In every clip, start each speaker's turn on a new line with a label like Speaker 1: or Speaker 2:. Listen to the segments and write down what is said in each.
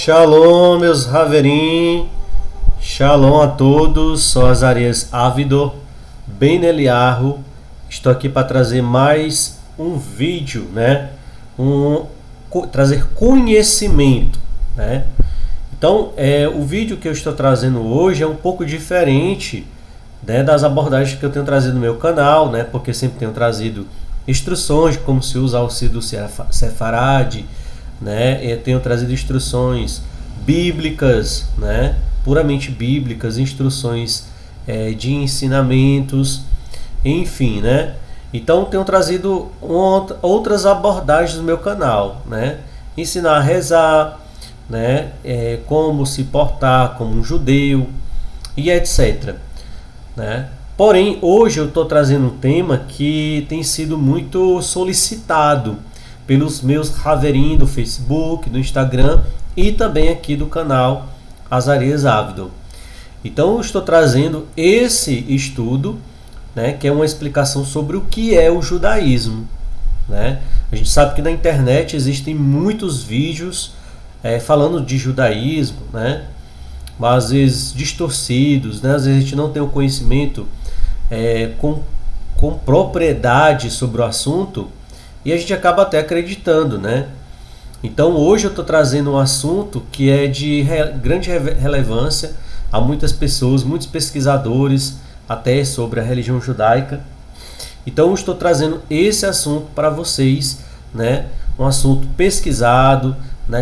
Speaker 1: Shalom, meus Haverim, Shalom a todos, sou Azarias Ávido, Ben Eliarro. Estou aqui para trazer mais um vídeo, trazer conhecimento, Então, o vídeo que eu estou trazendo hoje é um pouco diferente, das abordagens que eu tenho trazido no meu canal, porque sempre tenho trazido instruções de como se usa o auxílio Sefarad, eu tenho trazido instruções bíblicas, puramente bíblicas, instruções de ensinamentos, enfim, Então tenho trazido outras abordagens no meu canal, ensinar a rezar, como se portar como um judeu e etc. Porém, hoje eu estou trazendo um tema que tem sido muito solicitado pelos meus Haverim do Facebook, do Instagram e também aqui do canal Azarias Ávido. Então eu estou trazendo esse estudo, que é uma explicação sobre o que é o judaísmo. A gente sabe que na internet existem muitos vídeos falando de judaísmo, mas às vezes distorcidos, às vezes a gente não tem o conhecimento com propriedade sobre o assunto e a gente acaba até acreditando, Então hoje eu estou trazendo um assunto que é de grande relevância a muitas pessoas, muitos pesquisadores, até sobre a religião judaica. Então eu estou trazendo esse assunto para vocês, um assunto pesquisado,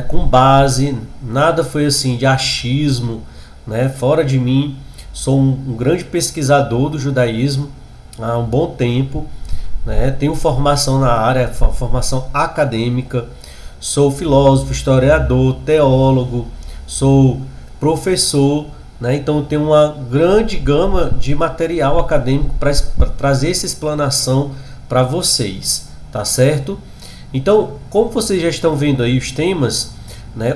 Speaker 1: com base, nada foi assim de achismo, fora de mim. Sou um grande pesquisador do judaísmo há um bom tempo, tenho formação na área, formação acadêmica, sou filósofo, historiador, teólogo, sou professor, então eu tenho uma grande gama de material acadêmico para trazer essa explanação para vocês, tá certo? Então, como vocês já estão vendo aí os temas,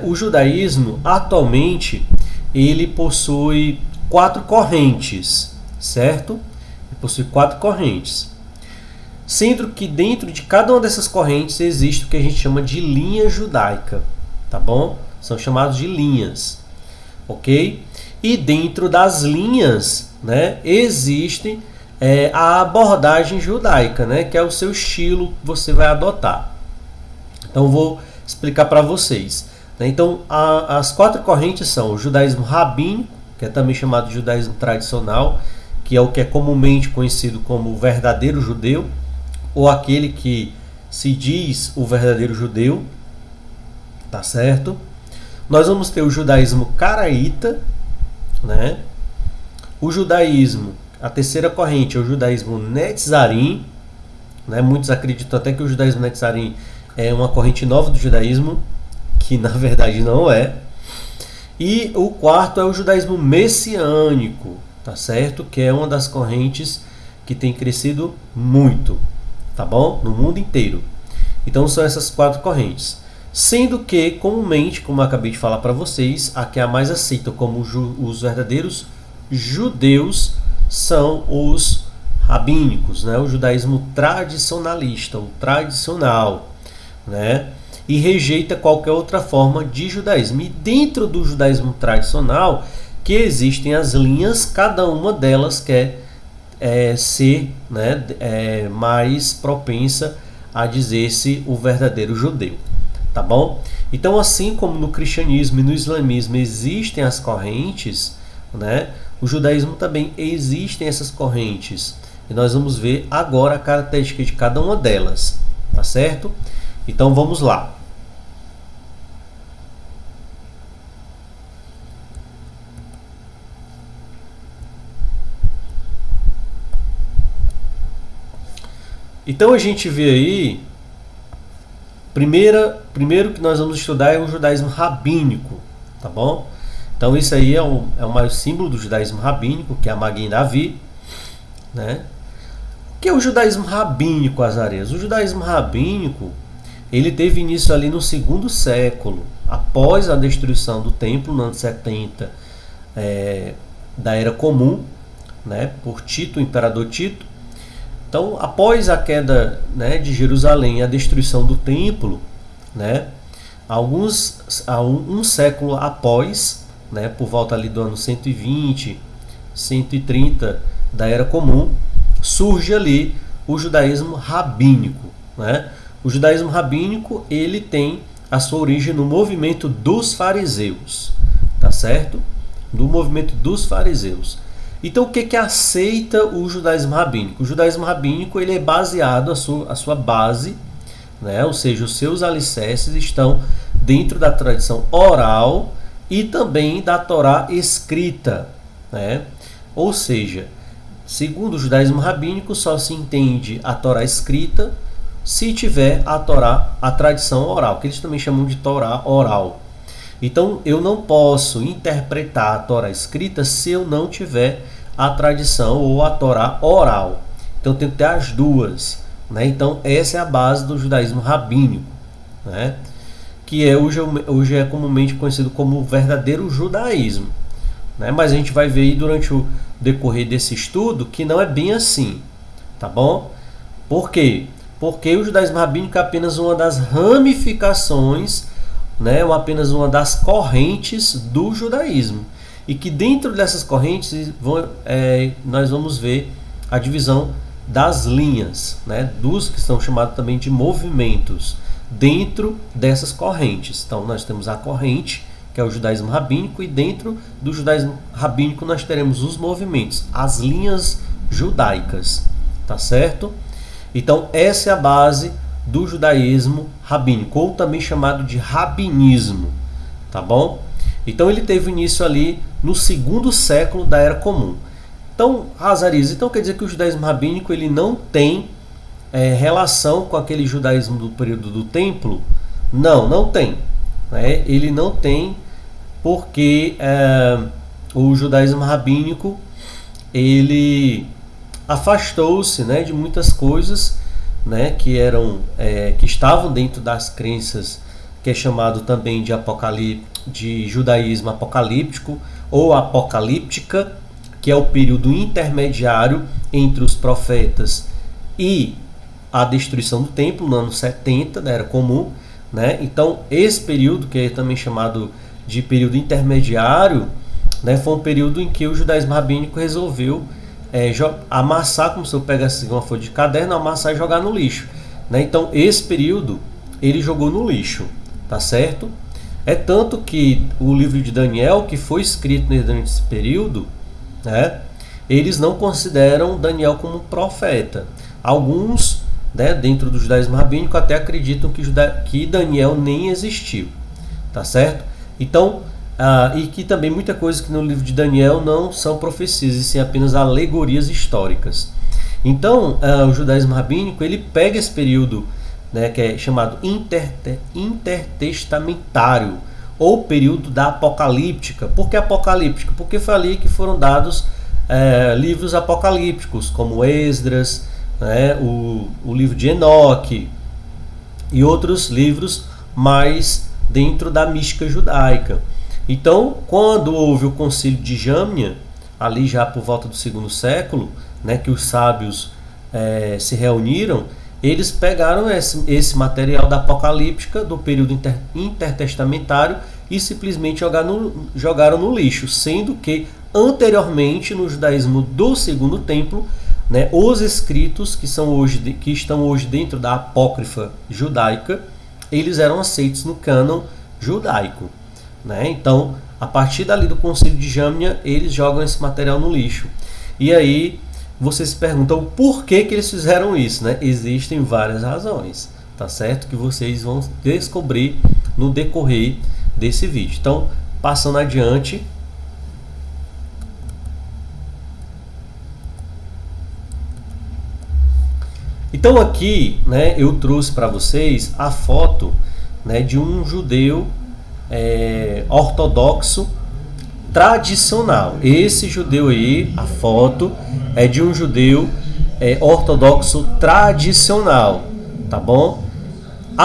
Speaker 1: o judaísmo atualmente ele possui 4 correntes, certo? Ele possui 4 correntes, sendo que dentro de cada uma dessas correntes existe o que a gente chama de linha judaica, tá bom? São chamados de linhas, ok? E dentro das linhas, existe a abordagem judaica, que é o seu estilo que você vai adotar. Então vou explicar para vocês. Então as 4 correntes são o judaísmo rabínico, que é também chamado de judaísmo tradicional, que é o que é comumente conhecido como o verdadeiro judeu, ou aquele que se diz o verdadeiro judeu, tá certo? Nós vamos ter o judaísmo caraíta, o judaísmo, a terceira corrente é o judaísmo netzarim, muitos acreditam até que o judaísmo netzarim é uma corrente nova do judaísmo, que na verdade não é. E o quarto é o judaísmo messiânico, tá certo? Que é uma das correntes que tem crescido muito, tá bom? No mundo inteiro. Então são essas 4 correntes. Sendo que, comumente, como eu acabei de falar para vocês, a que é a mais aceita como os verdadeiros judeus são os rabínicos, o judaísmo tradicionalista, o tradicional, e rejeita qualquer outra forma de judaísmo. E dentro do judaísmo tradicional que existem as linhas, cada uma delas quer ser mais propensa a dizer-se o verdadeiro judeu, tá bom? Então, assim como no cristianismo e no islamismo existem as correntes, o judaísmo também existem essas correntes, e nós vamos ver agora a característica de cada uma delas, tá certo? Então vamos lá. Então a gente vê aí, primeiro que nós vamos estudar é o judaísmo rabínico, tá bom? Então isso aí é o maior símbolo do judaísmo rabínico, que é a Maguen Davi, O que é o judaísmo rabínico, Azarias? O judaísmo rabínico, ele teve início ali no 2º século, após a destruição do templo, no ano 70 da Era Comum, por Tito, o imperador Tito. Então, após a queda de Jerusalém e a destruição do templo, um século após, né, por volta ali do ano 120, 130 da Era Comum, surge ali o judaísmo rabínico, né? O judaísmo rabínico, ele tem a sua origem no movimento dos fariseus, tá certo? Do movimento dos fariseus. Então, o que aceita o judaísmo rabínico? O judaísmo rabínico, ele é baseado, a sua base, né? Ou seja, os seus alicerces estão dentro da tradição oral e também da Torá escrita, né? Ou seja, segundo o judaísmo rabínico, só se entende a Torá escrita se tiver a Torá, a tradição oral, que eles também chamam de Torá oral. Então, eu não posso interpretar a Torá escrita se eu não tiver a tradição ou a Torá oral. Então, eu tenho que ter as duas, né? Então, essa é a base do judaísmo rabínico, né? Que hoje é comumente conhecido como o verdadeiro judaísmo, né? Mas a gente vai ver aí durante o decorrer desse estudo que não é bem assim, tá bom? Por quê? Porque o judaísmo rabínico é apenas uma das ramificações, né, ou apenas uma das correntes do judaísmo. E que dentro dessas correntes nós vamos ver a divisão das linhas, né, dos que são chamados também de movimentos, dentro dessas correntes. Então nós temos a corrente, que é o judaísmo rabínico, e dentro do judaísmo rabínico nós teremos os movimentos, as linhas judaicas, tá certo? Então, essa é a base do judaísmo rabínico, ou também chamado de rabinismo, tá bom? Então, ele teve início ali no segundo século da Era Comum. Então, Azarias, então quer dizer que o judaísmo rabínico ele não tem relação com aquele judaísmo do período do templo? Não, não tem. Né? Ele não tem, porque o judaísmo rabínico ele afastou-se, né, de muitas coisas, né, que estavam dentro das crenças, que é chamado também de judaísmo apocalíptico ou apocalíptica, que é o período intermediário entre os profetas e a destruição do templo no ano 70 da Era Comum, né? Então esse período, que é também chamado de período intermediário, né, foi um período em que o judaísmo rabínico resolveu amassar, como se eu pegasse uma folha de caderno, amassar e jogar no lixo, né? Então esse período ele jogou no lixo, tá certo? É tanto que o livro de Daniel, que foi escrito durante esse período, né, eles não consideram Daniel como profeta. Alguns, né, dentro do judaísmo rabínico até acreditam que Daniel nem existiu, tá certo? Então e que também muita coisa que no livro de Daniel não são profecias, e sim apenas alegorias históricas. Então, o judaísmo rabínico ele pega esse período, né, que é chamado intertestamentário, ou período da apocalíptica. Por que apocalíptica? Porque foi ali que foram dados livros apocalípticos, como Esdras, né, o livro de Enoque e outros livros mais dentro da mística judaica. Então, quando houve o concílio de Jâmnia, ali já por volta do segundo século, né, que os sábios se reuniram, eles pegaram esse material da apocalíptica do período intertestamentário e simplesmente jogaram no lixo, sendo que anteriormente no judaísmo do segundo templo, né, os escritos que estão hoje dentro da apócrifa judaica, eles eram aceitos no cânon judaico, né? Então, a partir dali do concílio de Jâmnia, eles jogam esse material no lixo. E aí você se pergunta o porquê que eles fizeram isso, né? Existem várias razões, tá certo? Que vocês vão descobrir no decorrer desse vídeo. Então, passando adiante. Então aqui, né, eu trouxe para vocês a foto, né, de um judeu ortodoxo tradicional. Esse judeu aí, a foto é de um judeu ortodoxo tradicional, tá bom?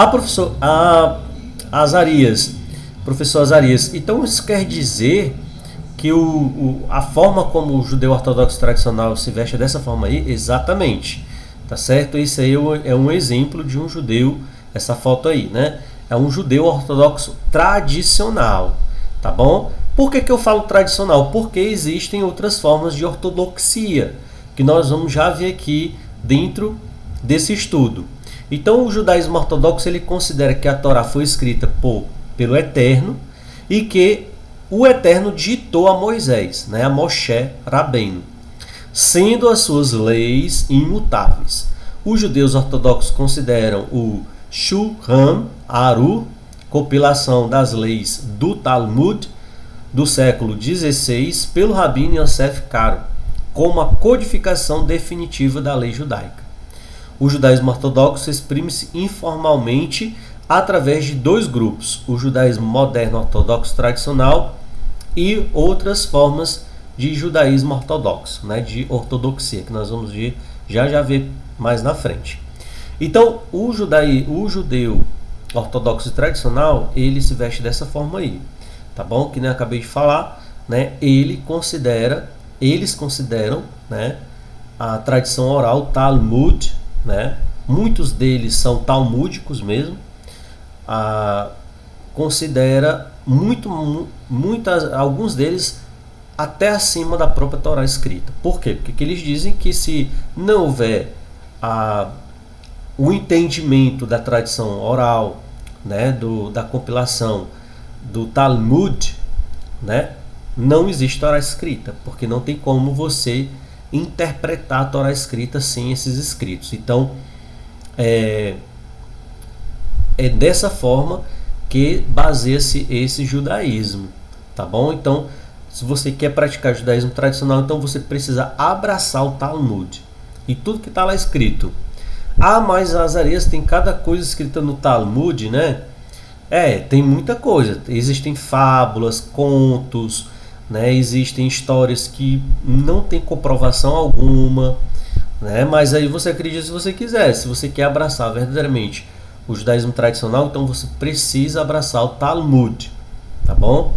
Speaker 1: Professor Azarias, então isso quer dizer que a forma como o judeu ortodoxo tradicional se veste é dessa forma aí? Exatamente, tá certo? Isso aí é um exemplo de um judeu, essa foto aí, né? é um judeu ortodoxo tradicional, tá bom? Por que eu falo tradicional? Porque existem outras formas de ortodoxia, que nós vamos já ver aqui dentro desse estudo. Então, o judaísmo ortodoxo ele considera que a Torá foi escrita pelo Eterno e que o Eterno ditou a Moisés, né, a Moshe Rabbeinu, sendo as suas leis imutáveis. Os judeus ortodoxos consideram o Shulchan Aruch, compilação das leis do Talmud do século XVI, pelo Rabino Yosef Karo, como a codificação definitiva da lei judaica. O judaísmo ortodoxo exprime-se informalmente através de dois grupos: o judaísmo moderno ortodoxo tradicional e outras formas de judaísmo ortodoxo, né, de ortodoxia, que nós vamos ver, já ver mais na frente. Então, o judeu ortodoxo tradicional, ele se veste dessa forma aí, tá bom? Que nem eu acabei de falar, né? Eles consideram, né, a tradição oral Talmud, né? Muitos deles são talmúdicos mesmo. Considera alguns deles até acima da própria Torá escrita. Por quê? Porque eles dizem que se não houver o entendimento da tradição oral, né, da compilação do Talmud, né, não existe Torá escrita, porque não tem como você interpretar a Torá escrita sem esses escritos. Então, é dessa forma que baseia-se esse judaísmo, tá bom? Então, se você quer praticar judaísmo tradicional, então você precisa abraçar o Talmud e tudo que está lá escrito. Mas Azarias, tem cada coisa escrita no Talmud, né? Tem muita coisa. Existem fábulas, contos, né? Existem histórias que não tem comprovação alguma, né? Mas aí você acredita se você quiser. Se você quer abraçar verdadeiramente o judaísmo tradicional, então você precisa abraçar o Talmud, tá bom?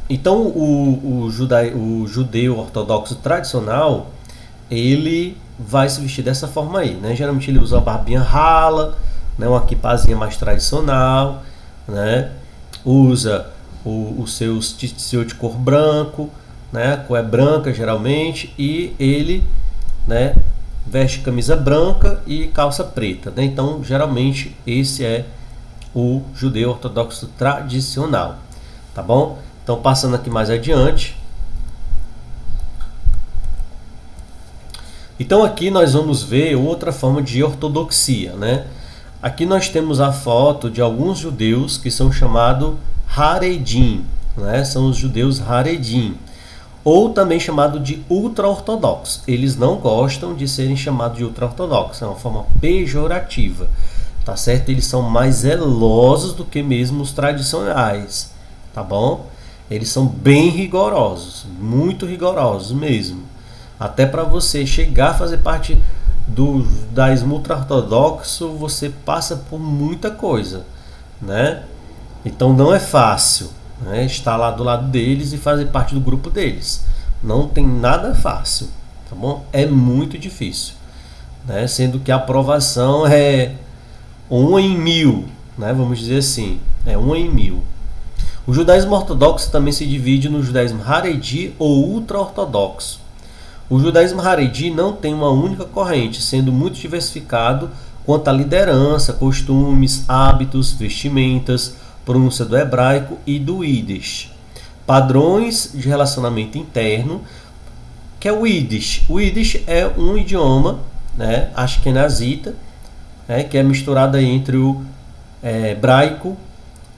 Speaker 1: Então o judeu ortodoxo tradicional, ele vai se vestir dessa forma aí, né? Geralmente ele usa uma barbinha rala, né? Uma quipazinha mais tradicional, né? Usa o seu tzitzit de cor branco, né? A cor é branca geralmente, e ele, né, veste camisa branca e calça preta, né? Então geralmente esse é o judeu ortodoxo tradicional, tá bom? Então, passando aqui mais adiante, então aqui nós vamos ver outra forma de ortodoxia, né? Aqui nós temos a foto de alguns judeus que são chamados Haredim, né? São os judeus Haredim, ou também chamado de ultra-ortodoxos. Eles não gostam de serem chamados de ultra-ortodoxos, é uma forma pejorativa, tá certo? Eles são mais zelosos do que mesmo os tradicionais, tá bom? Eles são bem rigorosos, muito rigorosos mesmo. Até para você chegar a fazer parte do judaísmo ultra-ortodoxo, você passa por muita coisa, né? Então não é fácil, né, estar lá do lado deles e fazer parte do grupo deles. Não tem nada fácil, tá bom? É muito difícil, né? Sendo que a aprovação é 1 em 1000, né? Vamos dizer assim, é 1 em 1000. O judaísmo ortodoxo também se divide no judaísmo Haredi ou ultra-ortodoxo. O judaísmo Haredi não tem uma única corrente, sendo muito diversificado quanto à liderança, costumes, hábitos, vestimentas, pronúncia do hebraico e do Yiddish. Padrões de relacionamento interno, que é o Yiddish. O Yiddish é um idioma, né, ashkenazita, né, que é misturado aí entre o hebraico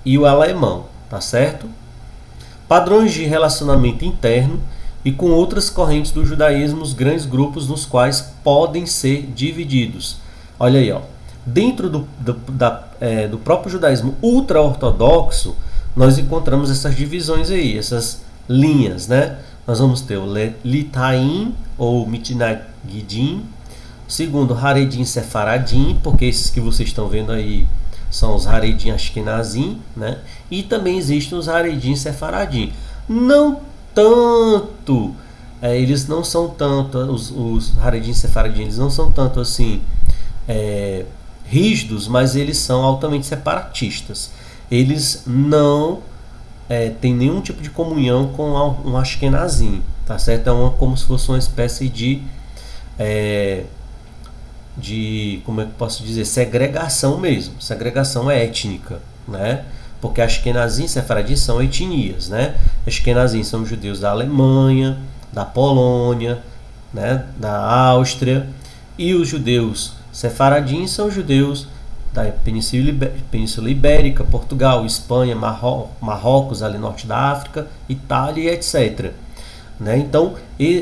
Speaker 1: e o alemão, tá certo? Padrões de relacionamento interno e com outras correntes do judaísmo, os grandes grupos nos quais podem ser divididos. Olha aí, ó. Dentro do próprio judaísmo ultra-ortodoxo, nós encontramos essas divisões aí, essas linhas, né? Nós vamos ter o Litaim ou Mitnagidim, segundo Haredim Sefaradim, porque esses que vocês estão vendo aí são os Haredim Ashkenazim, né? E também existem os Haredim Sefaradim. Não tanto, eles não são tanto, os Haredim Sefaradim, eles não são tanto assim, rígidos, mas eles são altamente separatistas. Eles não têm nenhum tipo de comunhão com um Ashkenazim, tá certo? É como se fosse uma espécie de como é que eu posso dizer, segregação mesmo, segregação étnica, né? Porque Ashkenazim e Sefaradim são etnias, né? Ashkenazim são judeus da Alemanha, da Polônia, né? Da Áustria, e os judeus Sefaradim são judeus da Península Ibérica, Portugal, Espanha, Marrocos, ali norte da África, Itália e etc. Né? Então,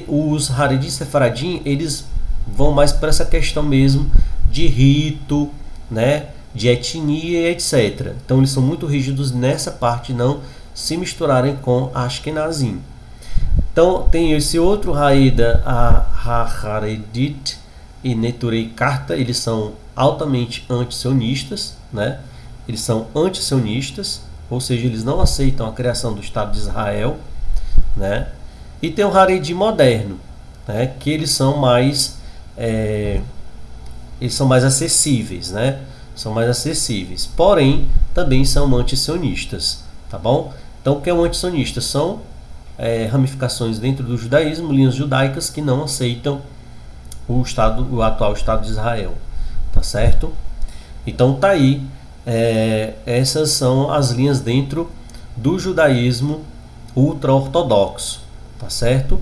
Speaker 1: os Haredim e Sefaradim, eles vão mais para essa questão mesmo de rito, né? De etnia e etc. Então, eles são muito rígidos nessa parte de não se misturarem com Ashkenazim. Então, tem esse outro Haida, a Haredit e Neturei Karta, eles são altamente antisionistas, né? Eles são antisionistas, ou seja, eles não aceitam a criação do Estado de Israel, né? E tem o Haredi moderno, né? Que eles são mais acessíveis, né? São mais acessíveis, porém também são antisionistas, tá bom? Então, o que é um antisionista? São ramificações dentro do judaísmo, linhas judaicas que não aceitam o atual Estado de Israel, tá certo? Então tá aí, essas são as linhas dentro do judaísmo ultra-ortodoxo, tá certo?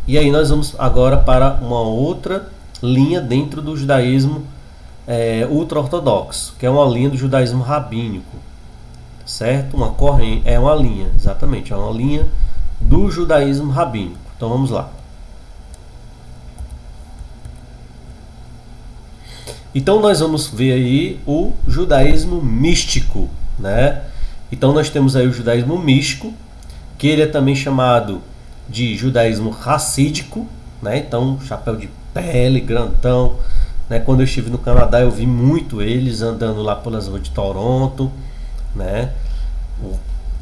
Speaker 1: E aí nós vamos agora para uma outra linha dentro do judaísmo ultra-ortodoxo, que é uma linha do judaísmo rabínico, certo? Uma corrente, uma linha, exatamente, é uma linha do judaísmo rabínico. Então vamos lá. Então nós vamos ver aí o judaísmo místico, né? Então nós temos aí o judaísmo místico, que ele é também chamado de judaísmo racídico, né? Então, chapéu de pele, grandão, né? Quando eu estive no Canadá eu vi muito eles andando lá pelas ruas de Toronto, né?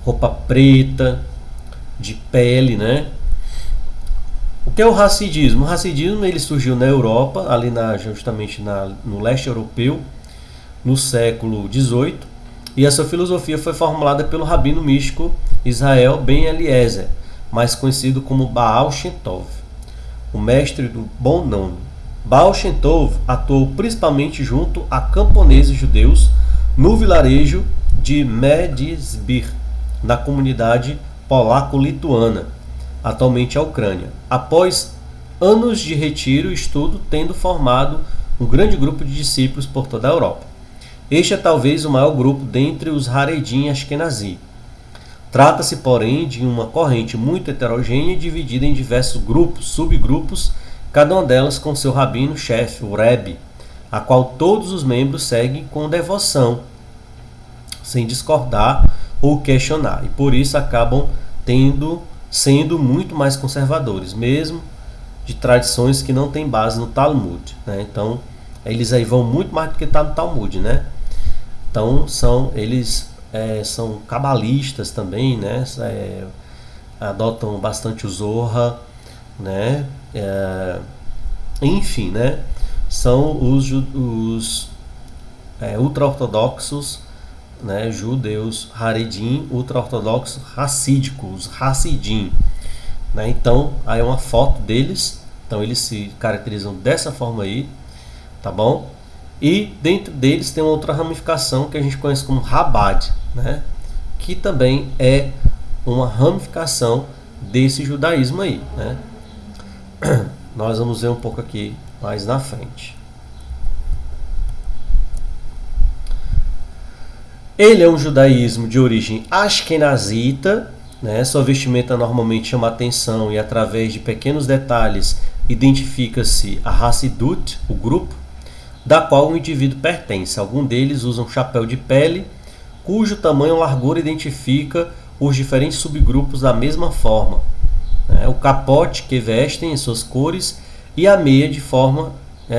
Speaker 1: Roupa preta, de pele, né? O que é o racidismo? O racidismo ele surgiu na Europa, ali justamente no leste europeu, no século XVIII, e a sua filosofia foi formulada pelo rabino místico Israel Ben Eliezer, mais conhecido como Baal Shem Tov, o mestre do bom nome. Baal Shem Tov atuou principalmente junto a camponeses judeus no vilarejo de Medisbir, na comunidade polaco-lituana, atualmente a Ucrânia, após anos de retiro e estudo, tendo formado um grande grupo de discípulos por toda a Europa. Este é talvez o maior grupo dentre os Haredim Ashkenazi. Trata-se, porém, de uma corrente muito heterogênea e dividida em diversos grupos, subgrupos, cada uma delas com seu rabino-chefe, o Rebbe, a qual todos os membros seguem com devoção, sem discordar ou questionar, e por isso acabam sendo muito mais conservadores, mesmo de tradições que não têm base no Talmud, né? Então, eles aí vão muito mais do que está no Talmud, né? Então, eles são cabalistas também, né? Adotam bastante o Zohar, né? Enfim, né? São os ultra-ortodoxos, né, judeus Haredim ultra-ortodoxos racídicos, Hassidim, né? Então, aí é uma foto deles. Então, eles se caracterizam dessa forma aí, tá bom? E dentro deles tem uma outra ramificação que a gente conhece como Rabad, né? Que também é uma ramificação desse judaísmo aí, né? Nós vamos ver um pouco aqui mais na frente. Ele é um judaísmo de origem ashkenazita, né? Sua vestimenta normalmente chama atenção e através de pequenos detalhes identifica-se a Hassidut, o grupo, da qual o indivíduo pertence. Alguns deles usam chapéu de pele, cujo tamanho ou largura identifica os diferentes subgrupos da mesma forma. O capote que vestem em suas cores e a meia de forma,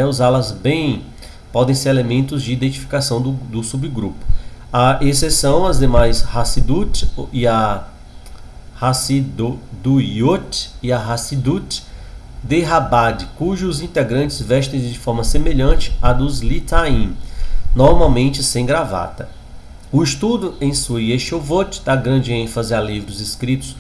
Speaker 1: usá-las bem, podem ser elementos de identificação do subgrupo. A exceção as demais Hassidut e a Hassidut e a Hassidut de Rabad, cujos integrantes vestem de forma semelhante à dos Litaim. normalmente sem gravata. O estudo em sua Yeshivot dá grande ênfase a livros escritos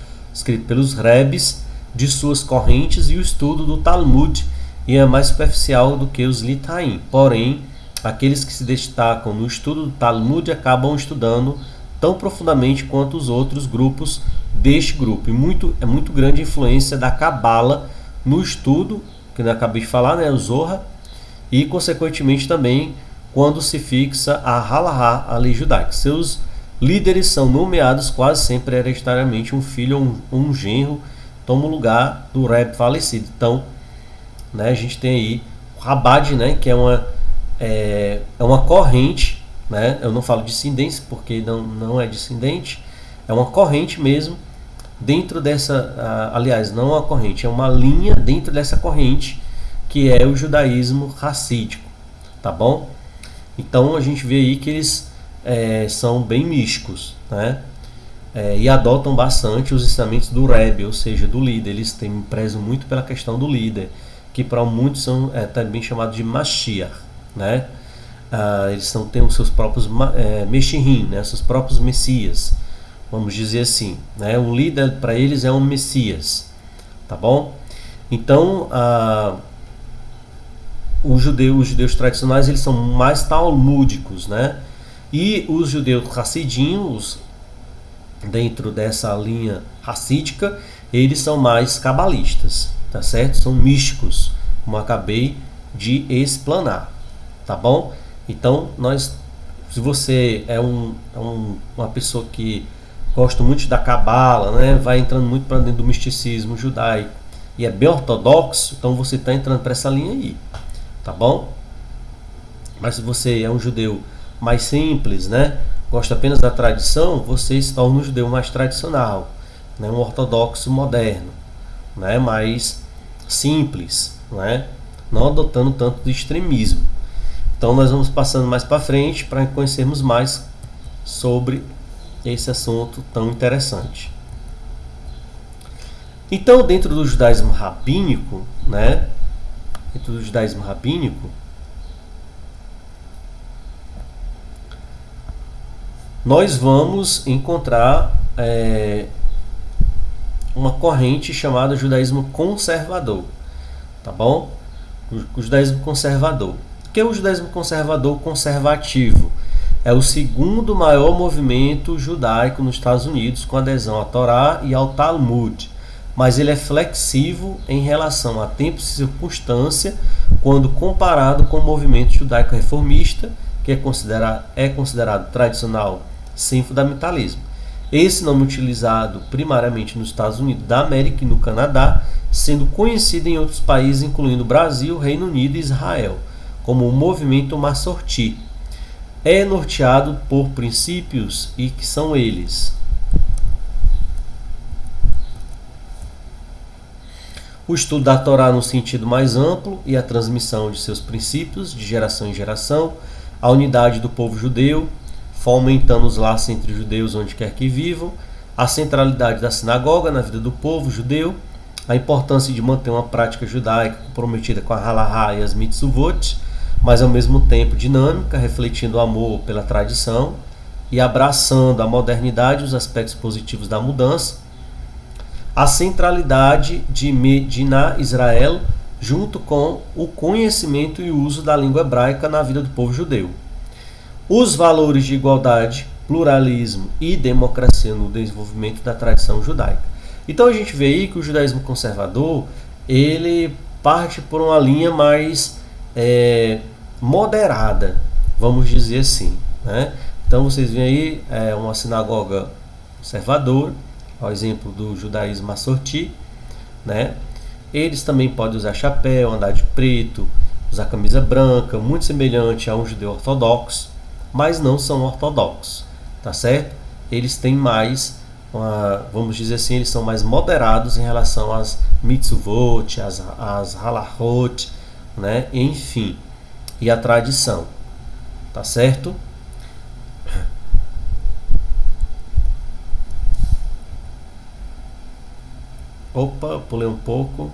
Speaker 1: pelos rebes de suas correntes e o estudo do Talmud, e é mais superficial do que os Litaim. Porém, aqueles que se destacam no estudo do Talmud acabam estudando tão profundamente quanto os outros grupos deste grupo. E é muito grande a influência da Cabala no estudo, que eu acabei de falar, né, o Zohar, e consequentemente também quando se fixa a Halahá, a lei judaica. Seus líderes são nomeados quase sempre hereditariamente, um filho ou um genro toma o lugar do Rebbe falecido. Então, né, a gente tem aí o Rabad, né, que é uma corrente, né, eu não falo descendência porque não é descendente, é uma corrente mesmo dentro dessa, aliás, não é uma corrente, é uma linha dentro dessa corrente que é o judaísmo racídico, tá bom? Então a gente vê aí que eles são bem místicos, né? E adotam bastante os ensinamentos do Rebbe, ou seja, do líder. Eles prezam muito pela questão do líder, que para muitos são também chamados de Mashiach, né? Eles têm os seus próprios Meshirim, né? Seus próprios Messias, vamos dizer assim, né? O líder para eles é um Messias, tá bom? Então os judeus tradicionais, eles são mais talmúdicos, né? E os judeus hassidim, dentro dessa linha racídica, eles são mais cabalistas, tá certo? São místicos, como eu acabei de explanar, tá bom? Então, se você é uma pessoa que gosta muito da cabala, né? Vai entrando muito para dentro do misticismo judaico e é bem ortodoxo, então você está entrando para essa linha aí, tá bom? Mas se você é um judeu mais simples, né, gosta apenas da tradição, você se torna um judeu mais tradicional, né, um ortodoxo moderno, né, mais simples, né, não adotando tanto de extremismo. Então nós vamos passando mais para frente para conhecermos mais sobre esse assunto tão interessante. Então, dentro do judaísmo rabínico, né, nós vamos encontrar uma corrente chamada judaísmo conservador, tá bom? O judaísmo conservador. O que é o judaísmo conservador conservativo? É o segundo maior movimento judaico nos Estados Unidos, com adesão à Torá e ao Talmud. Mas ele é flexível em relação a tempo e circunstância quando comparado com o movimento judaico reformista, que é considerado tradicional sem fundamentalismo. Esse nome utilizado primariamente nos Estados Unidos da América e no Canadá, sendo conhecido em outros países, incluindo Brasil, Reino Unido e Israel, como o movimento Massorti. É norteado por princípios e que são eles: o estudo da Torá no sentido mais amplo e a transmissão de seus princípios de geração em geração, a unidade do povo judeu, fomentando os laços entre judeus onde quer que vivam, a centralidade da sinagoga na vida do povo judeu, a importância de manter uma prática judaica comprometida com a halahá e as mitzvot, mas ao mesmo tempo dinâmica, refletindo o amor pela tradição e abraçando a modernidade e os aspectos positivos da mudança, a centralidade de Mediná Israel junto com o conhecimento e uso da língua hebraica na vida do povo judeu, os valores de igualdade, pluralismo e democracia no desenvolvimento da tradição judaica. Então a gente vê aí que o judaísmo conservador, ele parte por uma linha mais moderada, vamos dizer assim, né? Então vocês veem aí uma sinagoga conservadora, ao exemplo do judaísmo Massorti, né? Eles também podem usar chapéu, andar de preto, usar camisa branca, muito semelhante a um judeu ortodoxo, mas não são ortodoxos, tá certo? Eles têm mais, vamos dizer assim, eles são mais moderados em relação às mitzvot, às halachot, né? Enfim, e a tradição, tá certo? Opa, pulei um pouco.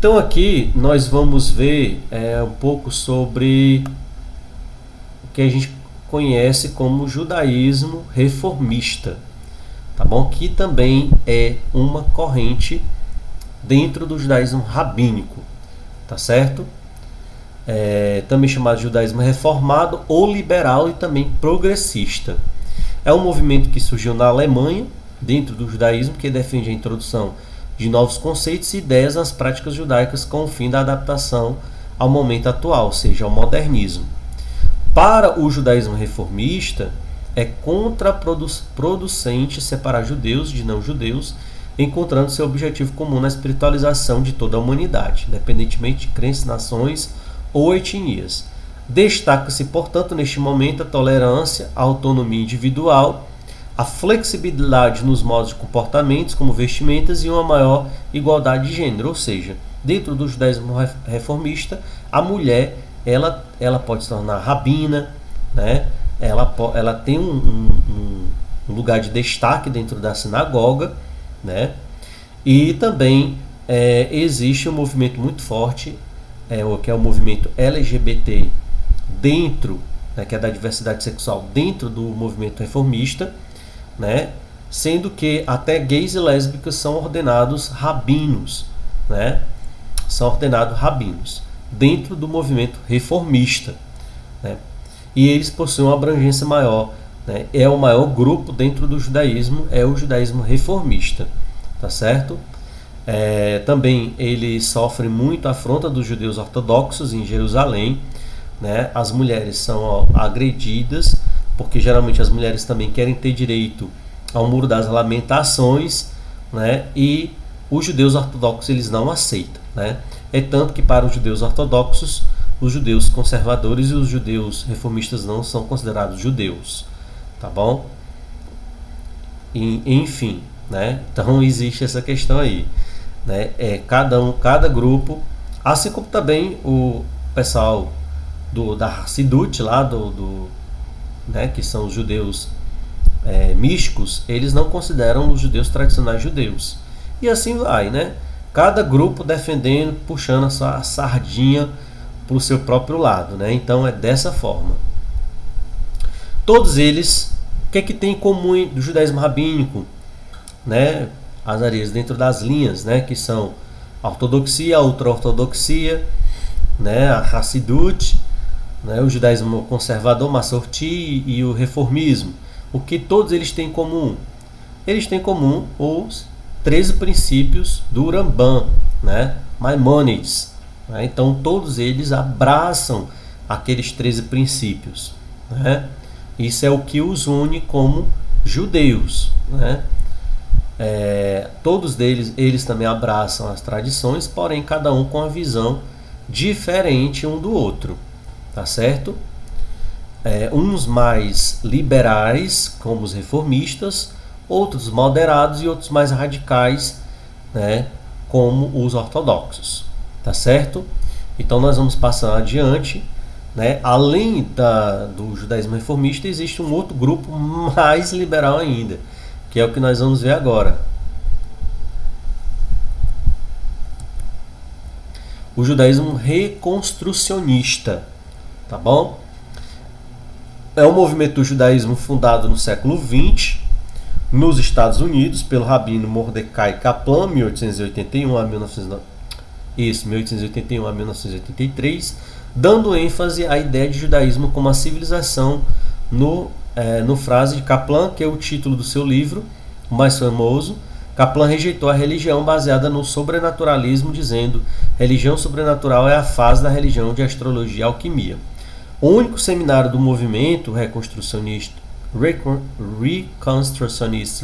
Speaker 1: Então aqui nós vamos ver um pouco sobre o que a gente conhece como judaísmo reformista, tá bom? Que também é uma corrente dentro do judaísmo rabínico, tá certo? Também chamado de judaísmo reformado ou liberal e também progressista. É um movimento que surgiu na Alemanha, dentro do judaísmo, que defende a introdução de novos conceitos e ideias nas práticas judaicas com o fim da adaptação ao momento atual, ou seja, ao modernismo. Para o judaísmo reformista, é contraproducente separar judeus de não-judeus, encontrando seu objetivo comum na espiritualização de toda a humanidade, independentemente de crenças, nações ou etnias. Destaca-se, portanto, neste momento, a tolerância, a autonomia individual, a flexibilidade nos modos de comportamentos, como vestimentas, e uma maior igualdade de gênero. Ou seja, dentro do judaísmo reformista, a mulher ela pode se tornar rabina, né? Ela tem um lugar de destaque dentro da sinagoga, né? E também existe um movimento muito forte, que é o movimento LGBT dentro, né, que é da diversidade sexual dentro do movimento reformista, né? Sendo que até gays e lésbicas são ordenados rabinos, né? São ordenados rabinos dentro do movimento reformista, né? E eles possuem uma abrangência maior, né? É o maior grupo dentro do judaísmo, é o judaísmo reformista, tá certo? Também ele sofre muito a afronta dos judeus ortodoxos em Jerusalém, né? As mulheres são agredidas, porque geralmente as mulheres também querem ter direito ao Muro das Lamentações, né? E os judeus ortodoxos eles não aceitam, né? É tanto que para os judeus ortodoxos, os judeus conservadores e os judeus reformistas não são considerados judeus, tá bom? Enfim, né? Então existe essa questão aí, né? Cada grupo, assim como também o pessoal da Hassidut lá né, que são os judeus místicos, eles não consideram os judeus tradicionais judeus. E assim vai, né? Cada grupo defendendo, puxando a sua sardinha para o seu próprio lado, né? Então é dessa forma. Todos eles, o que é que tem em comum do judaísmo rabínico, né? As áreas dentro das linhas, né? Que são a ortodoxia, a ultra-ortodoxia, né? A Hassidut, né? O judaísmo conservador, Massorti e o reformismo. O que todos eles têm em comum? Eles têm em comum os 13 princípios do Rambam, né? Maimônides, né? Então todos eles abraçam aqueles 13 princípios, né? Isso é o que os une como judeus, né? Todos eles também abraçam as tradições, porém cada um com a visão diferente um do outro, tá certo? Uns mais liberais, como os reformistas, outros moderados e outros mais radicais, né, como os ortodoxos, tá certo? Então nós vamos passar adiante, né? Além do judaísmo reformista, existe um outro grupo mais liberal ainda, que é o que nós vamos ver agora. O judaísmo reconstrucionista, tá bom? É um movimento do judaísmo fundado no século XX, nos Estados Unidos, pelo rabino Mordecai Kaplan, 1881 a 1983, dando ênfase à ideia de judaísmo como a civilização no frase de Kaplan, que é o título do seu livro, o mais famoso. Kaplan rejeitou a religião baseada no sobrenaturalismo, dizendo: religião sobrenatural é a fase da religião de astrologia e alquimia. O único seminário do movimento Reconstructionist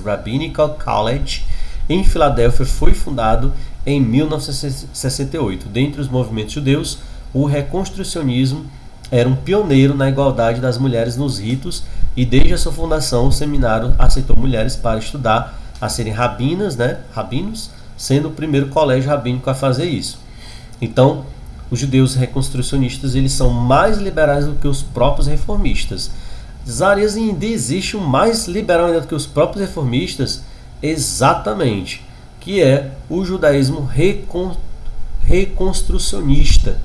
Speaker 1: Rabbinical College em Filadélfia foi fundado em 1968. Dentre os movimentos judeus, o reconstrucionismo era um pioneiro na igualdade das mulheres nos ritos, e desde a sua fundação o seminário aceitou mulheres para estudar a serem rabinas, né, rabinos, sendo o primeiro colégio rabínico a fazer isso. Então, os judeus reconstrucionistas eles são mais liberais do que os próprios reformistas. Zarias, ainda existe um mais liberal ainda do que os próprios reformistas, exatamente, que é o judaísmo reconstrucionista.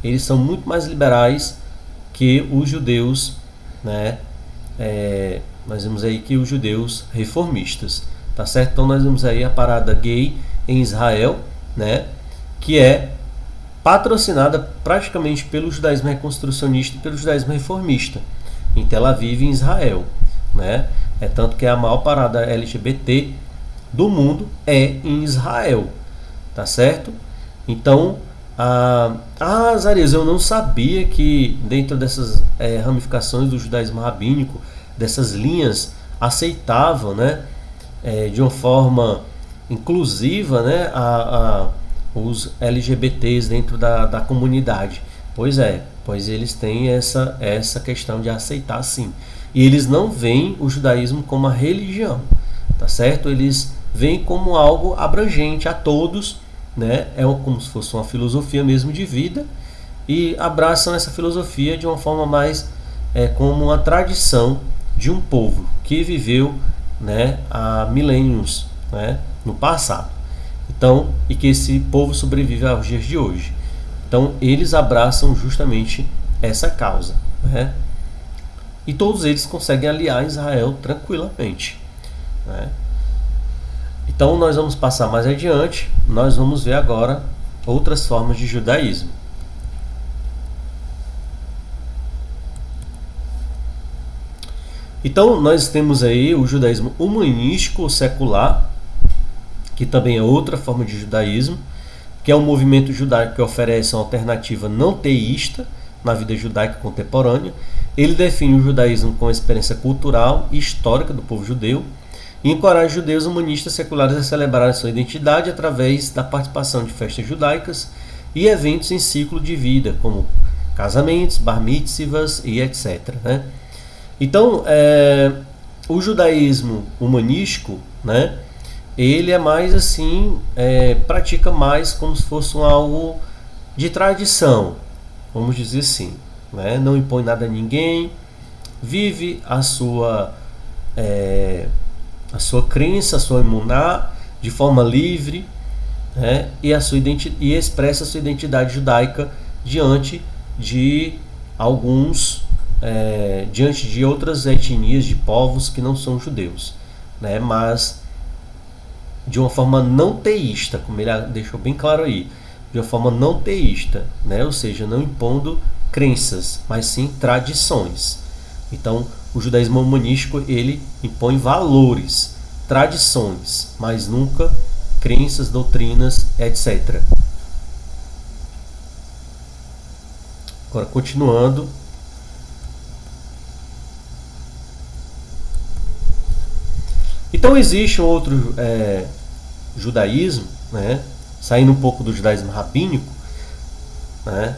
Speaker 1: Eles são muito mais liberais que os judeus, né? Nós vemos aí que os judeus reformistas, tá certo? Então nós vemos aí a parada gay em Israel, né? Que é patrocinada praticamente pelo judaísmo reconstrucionista e pelo judaísmo reformista, em Tel Aviv, em Israel, né? É tanto que a maior parada LGBT do mundo é em Israel, tá certo? Então, Zarias, eu não sabia que dentro dessas ramificações do judaísmo rabínico, dessas linhas, aceitavam, né, de uma forma inclusiva, né, os LGBTs dentro da comunidade. Pois eles têm essa questão de aceitar, sim. E eles não veem o judaísmo como uma religião, tá certo? Eles veem como algo abrangente a todos, né? É como se fosse uma filosofia mesmo de vida, e abraçam essa filosofia de uma forma mais como uma tradição de um povo que viveu, né, há milênios, né, no passado. Então, e que esse povo sobrevive aos dias de hoje. Então, eles abraçam justamente essa causa, né? E todos eles conseguem aliar Israel tranquilamente, né? Então, nós vamos passar mais adiante. Nós vamos ver agora outras formas de judaísmo. Então, nós temos aí o judaísmo humanístico secular, que também é outra forma de judaísmo, que é um movimento judaico que oferece uma alternativa não teísta na vida judaica contemporânea. Ele define o judaísmo como experiência cultural e histórica do povo judeu e encoraja judeus humanistas seculares a celebrarem sua identidade através da participação de festas judaicas e eventos em ciclo de vida, como casamentos, bar mitzvahs e etc., né? Então, o judaísmo humanístico, né, ele é mais assim, pratica mais como se fosse algo de tradição, vamos dizer assim, né? Não impõe nada a ninguém, vive a sua crença, a sua emuná de forma livre, né? E expressa a sua identidade judaica diante de diante de outras etnias, de povos que não são judeus, né? Mas de uma forma não teísta, como ele deixou bem claro aí, de uma forma não teísta, né? Ou seja, não impondo crenças, mas sim tradições. Então, o judaísmo humanístico, ele impõe valores, tradições, mas nunca crenças, doutrinas, etc. Agora, continuando. Então existe um outro judaísmo, né, saindo um pouco do judaísmo rabínico, né,